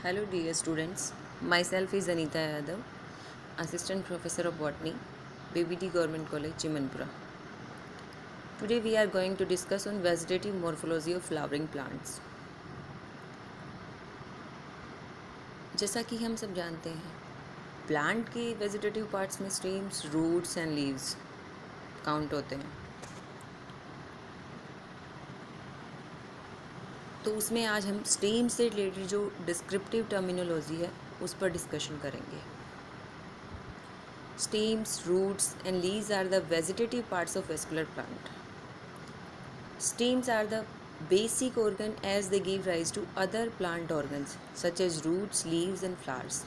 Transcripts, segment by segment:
Hello dear students, myself is Anita Yadav, Assistant Professor of Botany, BBD Government College, Chimanpura. Today we are going to discuss on vegetative morphology of flowering plants. जैसा कि हम सब जानते हैं, plant के vegetative parts में stems, roots and leaves count होते हैं। तो उसमें आज हम स्टेम से रिलेटेड जो डिस्क्रिप्टिव टर्मिनोलॉजी है उस पर डिस्कशन करेंगे। Stems, roots and leaves are the vegetative parts of vascular plant. Stems are the basic organ as they give rise to other plant organs such as roots, leaves and flowers.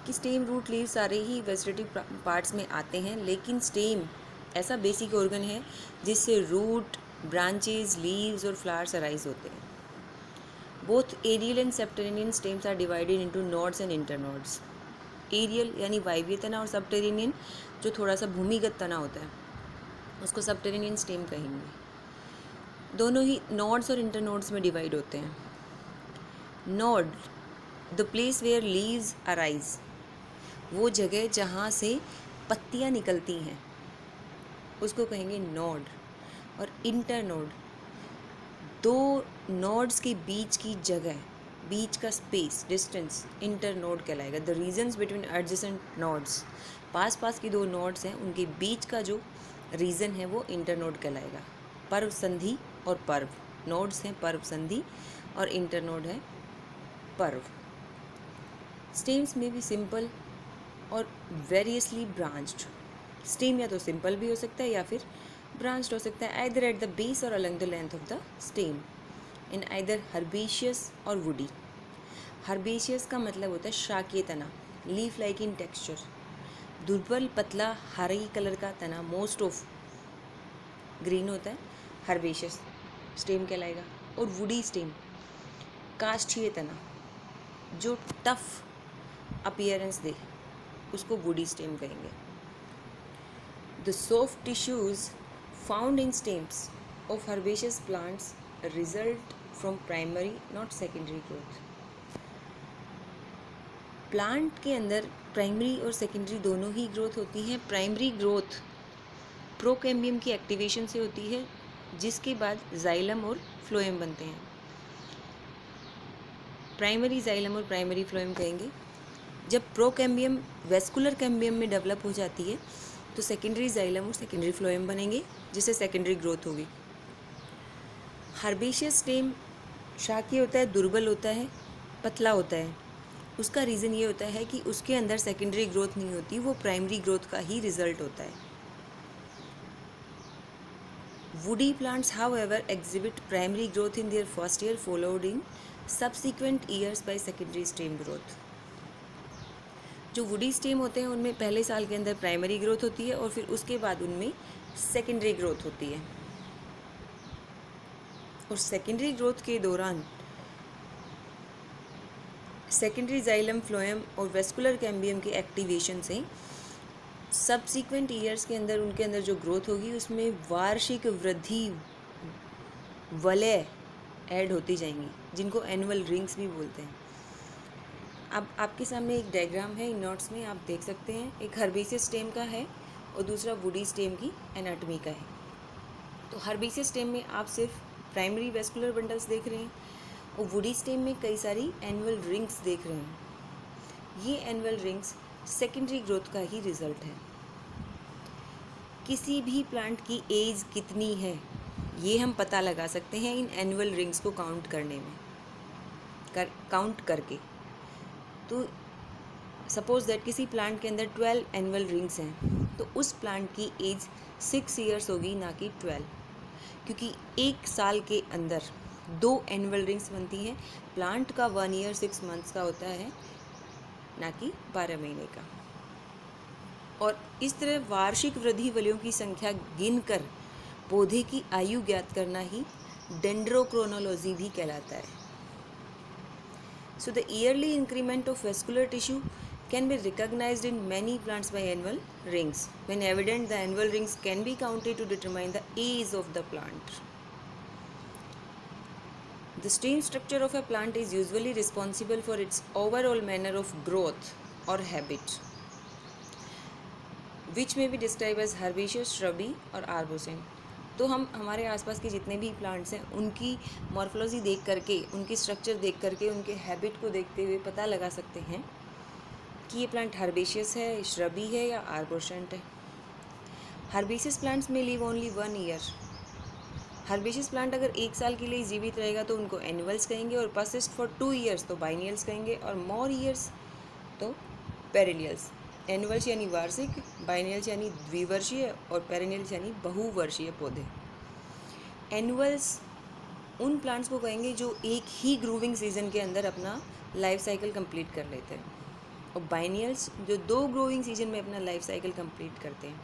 कि stem, root, leave सारे ही vegetative parts में आते हैं, लेकिन stem ऐसा basic organ है जिससे root, branches, leaves और फ्लावर्स अराइज होते हैं। Both aerial and subterranean stems are divided into nodes and internodes. Aerial यानी वायवीय तना और सबटेरेनियन जो थोड़ा सा भूमिगत तना होता है उसको सबटेरेनियन स्टेम कहेंगे। दोनों ही नोड्स और इंटरनोड्स में डिवाइड होते हैं। Node, the place where leaves arise, वो जगह जहाँ से पत्तियाँ निकलती हैं उसको कहेंगे नोड। और इंटरनोड, दो नोड्स के बीच की जगह, बीच का स्पेस, डिस्टेंस, इंटरनोड कहलाएगा। The regions between adjacent nodes, पास की दो नोड्स हैं उनके बीच का जो रीजन है वो इंटरनोड कहलाएगा। पर्व संधि और पर्व, नोड्स हैं पर्व संधि और इंटरनोड है पर्व। स्टेम्स में भी सिंपल और वेरियसली ब्रांच्ड। स्टेम या तो सिंपल भी हो सकता है या फिर ब्रांच्ड हो सकता है, आइदर एट द बेस और along the length of the stem, in either herbaceous और वुडी। हर्बेशियस का मतलब होता है शाकीय तना, लीफ लाइक इन टेक्सचर, दुर्बल पतला हरी कलर का तना, मोस्ट ऑफ ग्रीन होता है, हर्बेशियस स्टेम कहलाएगा। और वुडी स्टेम, काष्ठीय तना जो टफ अपीयरेंस दे उसको वुडी स्टेम कहेंगे। The soft tissues found in stems of herbaceous plants result from primary not secondary growth. Plant के अंदर प्राइमरी और सेकेंडरी दोनों ही ग्रोथ होती है। प्राइमरी ग्रोथ प्रोकैम्बियम की एक्टिवेशन से होती है, जिसके बाद जाइलम और फ्लोएम बनते हैं। प्राइमरी जाइलम और प्राइमरी फ्लोएम कहेंगे। जब प्रोकैम्बियम वेस्कुलर कैम्बियम में डेवलप हो जाती है तो सेकेंडरी जाइलम और सेकेंडरी फ्लोएम बनेंगे, जिससे सेकेंडरी ग्रोथ होगी। हर्बेशियस स्टेम शाकीय होता है, दुर्बल होता है, पतला होता है। उसका रीज़न ये होता है कि उसके अंदर सेकेंडरी ग्रोथ नहीं होती, वो प्राइमरी ग्रोथ का ही रिजल्ट होता है। Woody plants however exhibit primary growth in their first year followed in subsequent years by secondary stem growth. जो वुडी स्टेम होते हैं उनमें पहले साल के अंदर प्राइमरी ग्रोथ होती है और फिर उसके बाद उनमें सेकेंडरी ग्रोथ होती है। और सेकेंडरी ग्रोथ के दौरान सेकेंडरी जाइलम, फ्लोएम और वेस्कुलर कैम्बियम के एक्टिवेशन से सब्सिक्वेंट ईयर्स के अंदर उनके अंदर जो ग्रोथ होगी उसमें वार्षिक वृद्धि वलय ऐड होती जाएंगी, जिनको एनुअल रिंग्स भी बोलते हैं। अब आपके सामने एक डायग्राम है, इन नोट्स में आप देख सकते हैं। एक हर्बेशियस स्टेम का है और दूसरा वुडी स्टेम की एनाटॉमी का है। तो हर्बेशियस स्टेम में आप सिर्फ प्राइमरी वेस्कुलर बंडल्स देख रहे हैं और वुडी स्टेम में कई सारी एनुअल रिंग्स देख रहे हैं। ये एनुअल रिंग्स सेकेंडरी ग्रोथ का ही रिजल्ट है। किसी भी प्लांट की एज कितनी है ये हम पता लगा सकते हैं इन एनुअल रिंग्स को काउंट करने में, काउंट करके। तो सपोज दैट किसी प्लांट के अंदर 12 एनुअल रिंग्स हैं तो उस प्लांट की एज 6 ईयर्स होगी, ना कि 12, क्योंकि एक साल के अंदर 2 एनुअल रिंग्स बनती हैं। प्लांट का 1 ईयर 6 मंथ्स का होता है, ना कि 12 महीने का। और इस तरह वार्षिक वृद्धि वलयों की संख्या गिनकर पौधे की आयु ज्ञात करना ही डेंड्रोक्रोनोलॉजी भी कहलाता है। So the yearly increment of vascular tissue can be recognized in many plants by annual rings. When evident, the annual rings can be counted to determine the age of the plant. The stem structure of a plant is usually responsible for its overall manner of growth or habit, which may be described as herbaceous, shrubby और arborescent. तो हम हमारे आसपास के जितने भी plants हैं उनकी मॉर्फोलॉजी देख करके, उनकी स्ट्रक्चर देख करके, उनके हैबिट को देखते हुए पता लगा सकते हैं कि ये प्लांट हर्बेशियस है, श्रबी है या आर्बोरेंट है. हर्बेशियस प्लांट्स में live only 1 year. Herbaceous plant अगर 1 साल के लिए जीवित रहेगा तो उनको एनुअल्स कहेंगे, और परसिस्ट फॉर 2 ईयर्स तो बाइनियल्स कहेंगे, और मोर ईयर्स तो पेरिनियल्स. एनुअल्स यानी वार्षिक, बाइनियल्स यानी द्विवर्षीय, और पेरिनियल्स यानी बहुवर्षीय पौधे. एनुअल्स उन प्लांट्स को कहेंगे जो एक ही ग्रूविंग सीजन के अंदर अपना लाइफ साइकिल कंप्लीट कर लेते हैं, और बाइनियल्स जो 2 ग्रोइंग सीजन में अपना लाइफ साइकिल कंप्लीट करते हैं.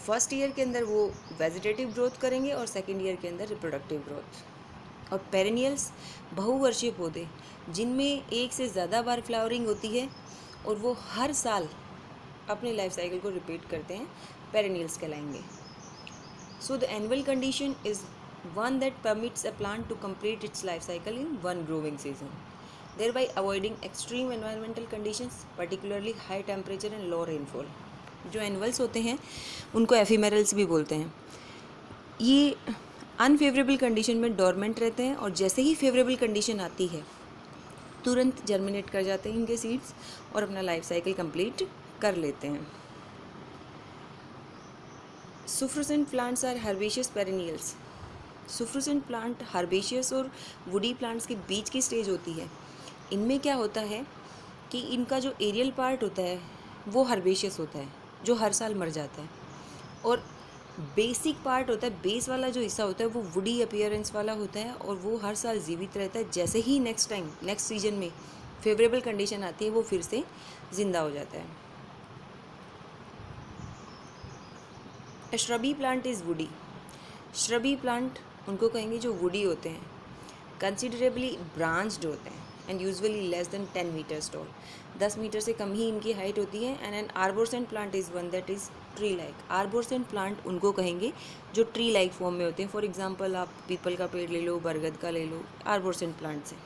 फर्स्ट ईयर के अंदर वो वेजिटेटिव ग्रोथ करेंगे और सेकेंड ईयर के अंदर रिप्रोडक्टिव ग्रोथ. और पेरेनियल्स बहुवर्षीय पौधे जिनमें एक से ज़्यादा बार फ्लावरिंग होती है और वो हर साल अपने लाइफ साइकिल को रिपीट करते हैं, पेरेनियल्स कहलाएंगे. So the annual condition is one that permits a plant to complete its life cycle in one growing season, thereby avoiding extreme environmental conditions, particularly high temperature and low rainfall. जो annuals होते हैं उनको एफिमेरल्स भी बोलते हैं. ये unfavourable condition में dormant रहते हैं, और जैसे ही फेवरेबल कंडीशन आती है तुरंत जर्मिनेट कर जाते हैं इनके सीड्स और अपना लाइफ साइकिल कंप्लीट कर लेते हैं. Suffrutescent plants are herbaceous perennials. Suffrutescent plant herbaceous और वुडी प्लांट्स के बीच की स्टेज होती है. इनमें क्या होता है कि इनका जो एरियल पार्ट होता है वो हर्बेशियस होता है, जो हर साल मर जाता है, और बेसिक पार्ट होता है, बेस वाला जो हिस्सा होता है वो वुडी अपीयरेंस वाला होता है, और वो हर साल जीवित रहता है. जैसे ही नेक्स्ट सीजन में फेवरेबल कंडीशन आती है वो फिर से ज़िंदा हो जाता है. A shrubby plant is woody. Shrubby plant उनको कहेंगे जो वुडी होते हैं, कंसिडरेबली ब्रांच्ड होते हैं, and usually less than 10 metres tall. 10 metre से कम ही इनकी हाइट होती है. And an arborescent plant is one that is tree like. Arborescent plant उनको कहेंगे जो ट्री लाइक फॉर्म में होते हैं. फॉर एग्जांपल आप पीपल का पेड़ ले लो, बरगद का ले लो, आर्बोरेंट प्लांट्स हैं.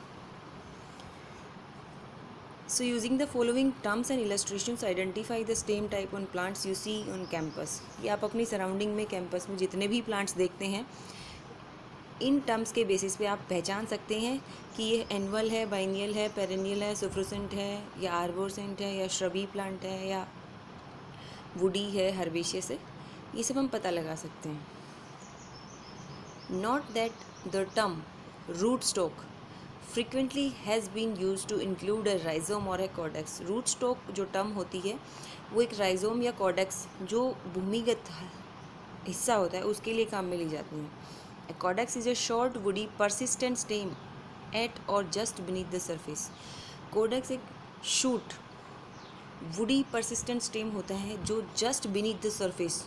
So using the following terms and illustrations identify the stem type on plants you see on campus. ये आप अपनी सराउंडिंग में कैंपस में जितने भी प्लांट्स देखते हैं इन टर्म्स के बेसिस पे आप पहचान सकते हैं कि ये एनुअल है, बाइनियल है, पेरेनियल है, सुफ्रोसेंट है या आर्बोरेंट है या श्रबी प्लांट है या वुडी है, हर्बेशियस है. ये सब हम पता लगा सकते हैं. Note that the term rootstock frequently has been used to include a rhizome or a codex. Rootstock जो टर्म होती है वो एक राइजोम या कॉडेक्स जो भूमिगत हिस्सा होता है उसके लिए काम में ली जाती है. A codex is a short woody persistent stem at or just beneath the surface. codex एक शूट वुडी persistent stem होता है जो just beneath the surface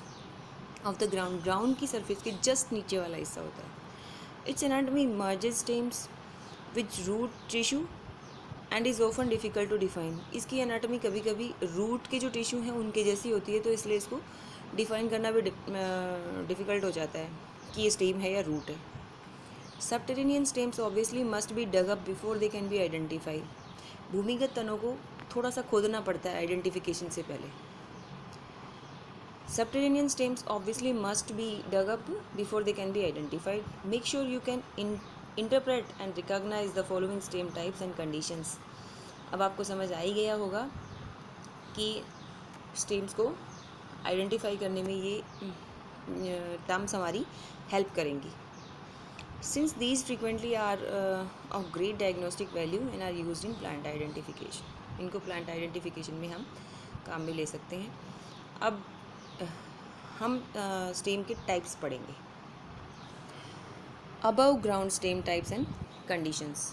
of the ground, ground की सरफेस के जस्ट नीचे वाला हिस्सा होता है. Its anatomy merges stems which root tissue and is often difficult to define. इसकी एनाटॉमी कभी कभी रूट के जो टिश्यू हैं उनके जैसी होती है, तो इसलिए इसको डिफ़ाइन करना भी डिफ़िकल्ट हो जाता है कि ये स्टेम है या रूट है. Subterranean stems obviously must be dug up before they can be identify. भूमिगत तनों को थोड़ा सा खोदना पड़ता है आइडेंटिफिकेशन से पहले. Subterranean stems obviously must be dug up before they can be identified. Make sure you can interpret and recognize the following stem types and conditions. अब आपको समझ आ ही गया होगा कि स्टेम्स को आइडेंटिफाई करने में ये टर्म्स हमारी हेल्प करेंगी. Since these frequently are of great diagnostic value and are used in plant identification. इनको plant identification में हम काम में ले सकते हैं. अब हम स्टेम के टाइप्स पढ़ेंगे. Above ground stem types and conditions.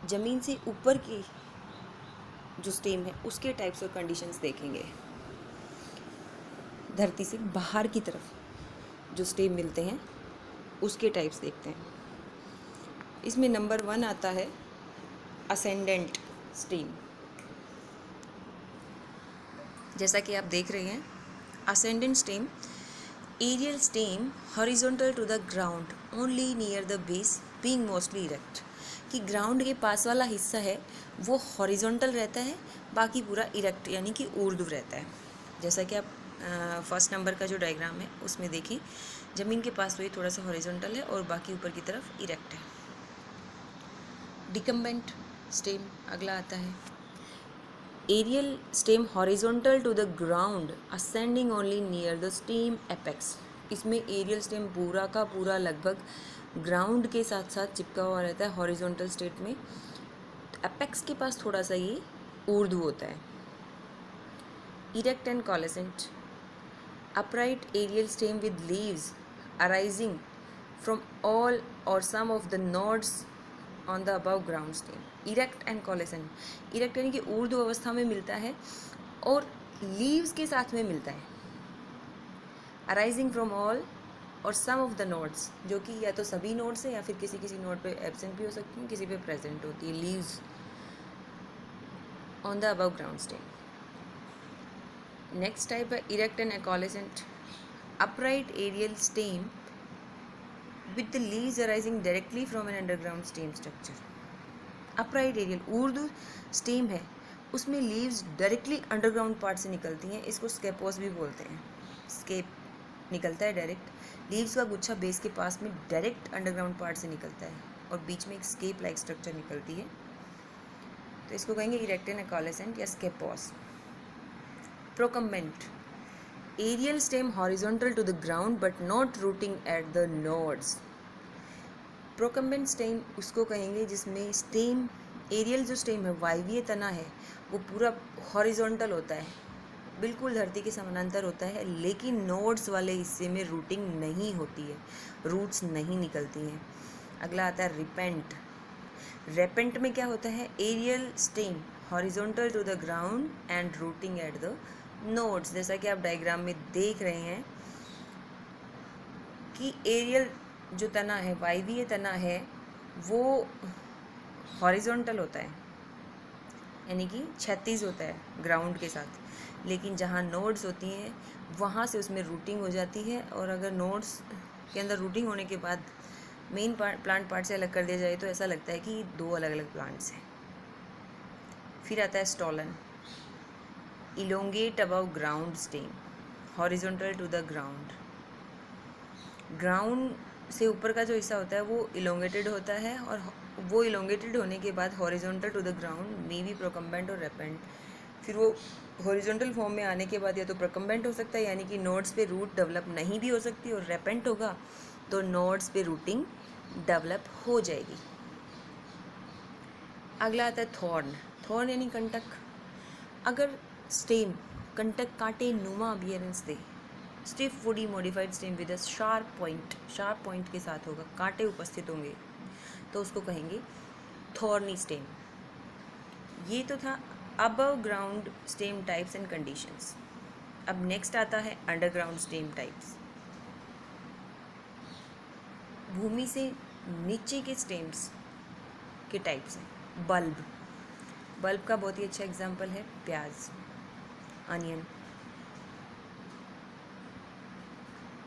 ज़मीन से ऊपर की जो स्टेम है उसके टाइप्स और कंडीशंस देखेंगे. धरती से बाहर की तरफ जो स्टेम मिलते हैं उसके टाइप्स देखते हैं. इसमें नंबर 1 आता है असेंडेंट स्टेम. जैसा कि आप देख रहे हैं, ascendant stem aerial stem horizontal to the ground only near the base being mostly erect, कि ग्राउंड के पास वाला हिस्सा है वो हॉरिजॉन्टल रहता है, बाकी पूरा इरेक्ट यानी कि ऊर्ध्व रहता है। जैसा कि आप फर्स्ट नंबर का जो डायग्राम है उसमें देखिए, ज़मीन के पास तो ये थोड़ा सा हॉरिजॉन्टल है और बाकी ऊपर की तरफ इरेक्ट है। डिकम्बेंट स्टेम अगला आता है। Aerial stem horizontal to the ground ascending only near the stem apex. इसमें एरियल स्टेम पूरा का पूरा लगभग ग्राउंड के साथ साथ चिपका हुआ रहता है हॉरिजॉन्टल स्टेट में, एपेक्स के पास थोड़ा सा ये ऊर्ध्व होता है। Erect and caulescent upright aerial stem with leaves arising from all or some of the nodes on the above ground stem. Erect and coalescent. Erect यानी कि ऊर्ध्व अवस्था में मिलता है और leaves के साथ में मिलता है। Arising from all और some of the nodes, जो कि या तो सभी nodes है या फिर किसी किसी node पे absent भी हो सकती है, किसी पे present होती है। Leaves on the above ground stem. Next type है erect and acaulescent upright aerial stem with the leaves arising directly from an underground stem structure. Upright aerial ऊर्ध्व स्टेम है, उसमें लीव्स डायरेक्टली अंडरग्राउंड पार्ट से निकलती हैं, इसको स्केपोस भी बोलते हैं। स्केप निकलता है डायरेक्ट, लीव्स का गुच्छा बेस के पास में डायरेक्ट अंडरग्राउंड पार्ट से निकलता है और बीच में एक स्केप लाइक स्ट्रक्चर निकलती है, तो इसको कहेंगे इरेक्ट एंड एकोलेसेंट या स्केपोस। Procumbent aerial stem horizontal to the ground but not rooting at the nodes. Procumbent stem उसको कहेंगे जिसमें स्टेम एरियल जो स्टेम है वायवीय तना है वो पूरा हॉरिजॉन्टल होता है, बिल्कुल धरती के समानांतर होता है, लेकिन नोड्स वाले हिस्से में रूटिंग नहीं होती है, रूट्स नहीं निकलती हैं। अगला आता है रिपेंट। रेपेंट में क्या होता है, aerial stem horizontal to the ground and rooting at the nodes. जैसा कि आप डायग्राम में देख रहे हैं कि एरियल जो तना है, वायवीय तना है, वो हॉरिजॉन्टल होता है यानी कि क्षैतिज होता है ग्राउंड के साथ, लेकिन जहाँ नोड्स होती हैं वहाँ से उसमें रूटिंग हो जाती है, और अगर नोड्स के अंदर रूटिंग होने के बाद मेन प्लांट पार्ट से अलग कर दिया जाए तो ऐसा लगता है कि दो अलग अलग प्लांट्स हैं। फिर आता है stolon. Elongate above ground stem horizontal to the ground. Ground से ऊपर का जो हिस्सा होता है वो इलोंगेटेड होता है, और वो इलोंगेटेड होने के बाद horizontal to the ground may be procumbent और रेपेंट। फिर वो हॉरिजॉन्टल फॉर्म में आने के बाद या तो प्रोकम्बेंट हो सकता है यानी कि नोड्स पे रूट डेवलप नहीं भी हो सकती, और रेपेंट होगा तो नोड्स पे रूटिंग डेवलप हो जाएगी। अगला आता है थॉर्न। थॉर्न यानी कंटक। अगर स्टेम कंटक कांटे नुमा appearance they, stiff woody modified stem with a sharp point के साथ होगा, कांटे उपस्थित होंगे, तो उसको कहेंगे थॉर्नी स्टेम। ये तो था above ground stem types and conditions. अब नेक्स्ट आता है अंडरग्राउंड स्टेम टाइप्स। भूमि से नीचे के स्टेम्स के टाइप्स हैं। बल्ब का बहुत ही अच्छा एग्जाम्पल है प्याज, अनियन।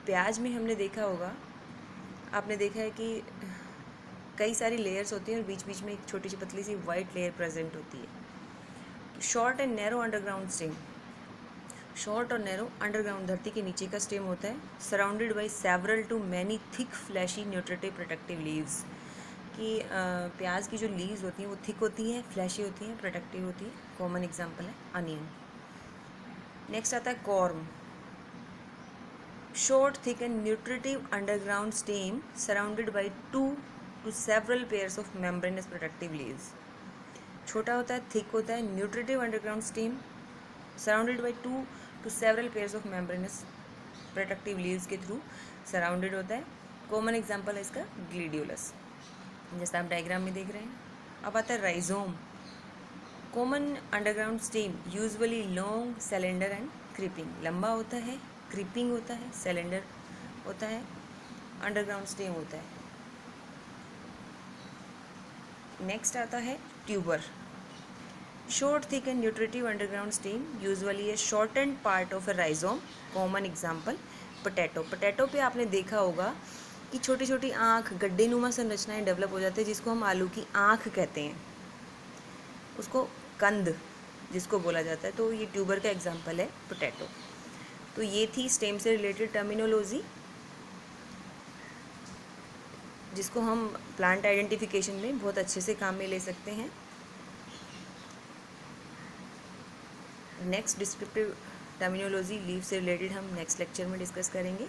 प्याज में हमने देखा होगा, आपने देखा है कि कई सारी लेयर्स होती हैं और बीच बीच में एक छोटी सी पतली सी वाइट लेयर प्रेजेंट होती है। Short and narrow underground stem. Short और नैरो अंडरग्राउंड धरती के नीचे का स्टेम होता है, surrounded by several to many thick fleshy nutritive protective leaves. कि प्याज की जो लीव्स होती हैं वो थिक होती हैं, फ्लैशी होती हैं, प्रोटेक्टिव होती है। कॉमन एग्जांपल है अनियन। नेक्स्ट आता है corm. Short thick and nutritive underground stem surrounded by 2 to several pairs of membranous protective leaves। छोटा होता है, थिक होता है, nutritive underground stem surrounded by 2 to several pairs of membranous protective leaves के through surrounded होता है। Common example है इसका ग्लिडियोलस, जैसा आप डायग्राम में देख रहे हैं। अब आता है rhizome. Common underground stem usually long, cylinder and creeping. लंबा होता है, क्रीपिंग होता है, सिलेंडर होता है, अंडरग्राउंड स्टेम होता है। नेक्स्ट आता है tuber. Short thick and nutritive underground stem usually A shortened part of A rhizome. Common example potato. Potato पे आपने देखा होगा कि छोटी छोटी आँख, गड्ढे नुमा संरचनाएं डेवलप हो जाते हैं, जिसको हम आलू की आँख कहते हैं, उसको कंद जिसको बोला जाता है। तो ये ट्यूबर का एग्जाम्पल है पोटैटो। तो ये थी स्टेम से रिलेटेड टर्मिनोलॉजी, जिसको हम प्लांट आइडेंटिफिकेशन में बहुत अच्छे से काम में ले सकते हैं। नेक्स्ट डिस्क्रिप्टिव टर्मिनोलॉजी लीव से रिलेटेड हम नेक्स्ट लेक्चर में डिस्कस करेंगे।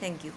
Thank you.